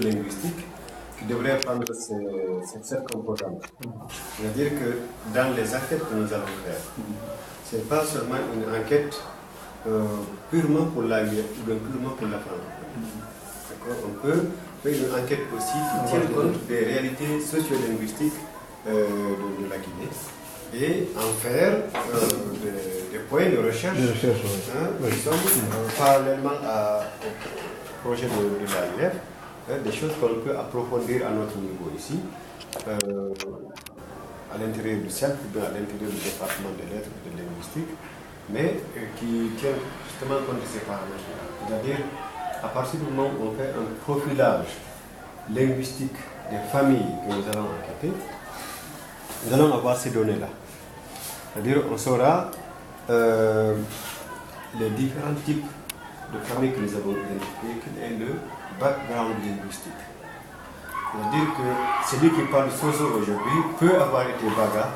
sociolinguistique qui devrait prendre cette composante. C'est-à-dire que dans les enquêtes que nous allons faire, ce n'est pas seulement une enquête purement pour la vie ou purement pour la femme. On peut faire une enquête aussi qui tient compte des réalités sociolinguistiques de la Guinée et en faire des points de recherche qui sont parallèlement au projet de l'AIF, des choses qu'on peut approfondir à notre niveau ici, à l'intérieur du CELF, à l'intérieur du département des lettres et de linguistique, mais qui tiennent justement compte de ces paramètres-là. C'est-à-dire, à partir du moment où on fait un profilage linguistique des familles que nous allons enquêter, nous allons avoir ces données-là. C'est-à-dire on saura les différents types de familles que nous avons identifiées, quel est le background linguistique. C'est-à-dire que celui qui parle Soso aujourd'hui peut avoir été Baga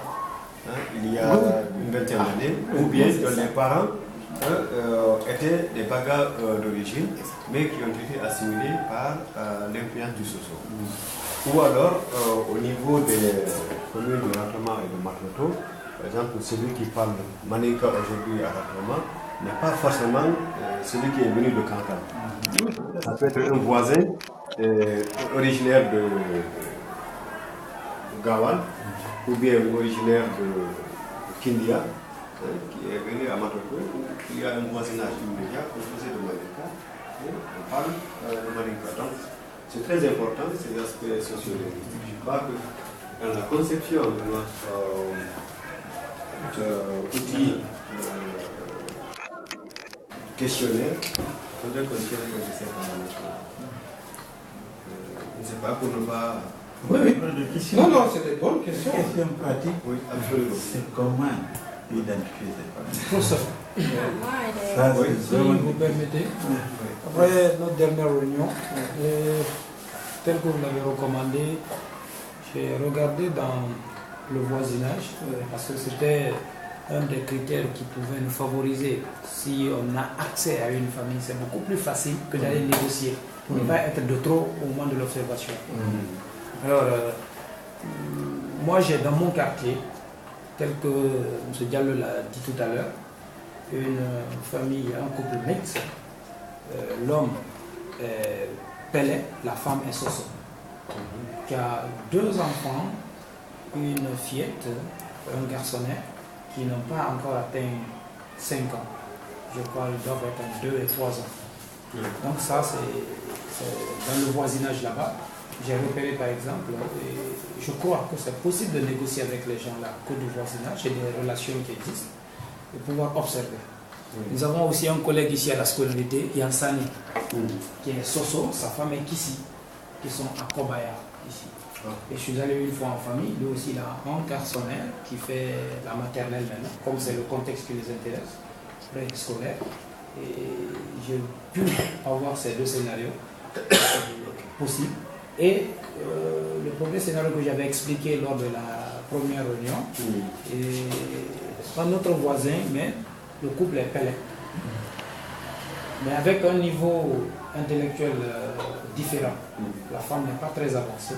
il y a une vingtaine d'années, ou bien dont les parents étaient des Bagas d'origine, mais qui ont été assimilés par l'influence du Soso. Ou alors, au niveau des communes de Ratama et de Matloto, par exemple, celui qui parle Maninka aujourd'hui à Ratama n'est pas forcément celui qui est venu de Kankan. Ça peut être un voisin originaire de Gawan, ou bien originaire de Kindia, qui est venu à Matloto, il y a un voisinage immédiat composé de Maninka, et on parle de Maninka. Donc, c'est très important, ces aspects sociolinguistiques. Je crois que dans la conception de notre outil questionnaire, il faudrait qu'on tienne compte de ces paramètres. Je ne sais pas, pour ne pas... Oui, non, c'est des bonnes questions. Question pratique. Oui, absolument. C'est comment identifier ces Pour ça. familles. Oui, si vous permettez. Après notre dernière réunion, tel que vous l'avez recommandé, j'ai regardé dans le voisinage, parce que c'était un des critères qui pouvait nous favoriser. Si on a accès à une famille, c'est beaucoup plus facile que d'aller négocier. Il ne va pas être de trop au moment de l'observation. Alors, moi j'ai dans mon quartier, tel que M. Diallo l'a dit tout à l'heure, une famille, un couple mixte. L'homme est Pelé, la femme est Soso, qui a 2 enfants, une fillette, un garçonnet, qui n'ont pas encore atteint 5 ans. Je crois qu'ils doivent être entre 2 et 3 ans. Donc ça, c'est dans le voisinage là-bas. J'ai repéré par exemple, et je crois que c'est possible de négocier avec les gens là, que du voisinage et des relations qui existent, de pouvoir observer. Nous avons aussi un collègue ici à la scolarité, Yansani, qui est Soso, sa femme est Kissi, qui sont à Kobaya ici. Et je suis allé une fois en famille, lui aussi il a un garçonnet qui fait la maternelle maintenant, comme c'est le contexte qui les intéresse, pré-scolaire. Et j'ai pu avoir ces 2 scénarios possibles. Et le premier scénario que j'avais expliqué lors de la première réunion, et un autre voisin, mais le couple est Pelé. Mais avec un niveau intellectuel différent. La femme n'est pas très avancée.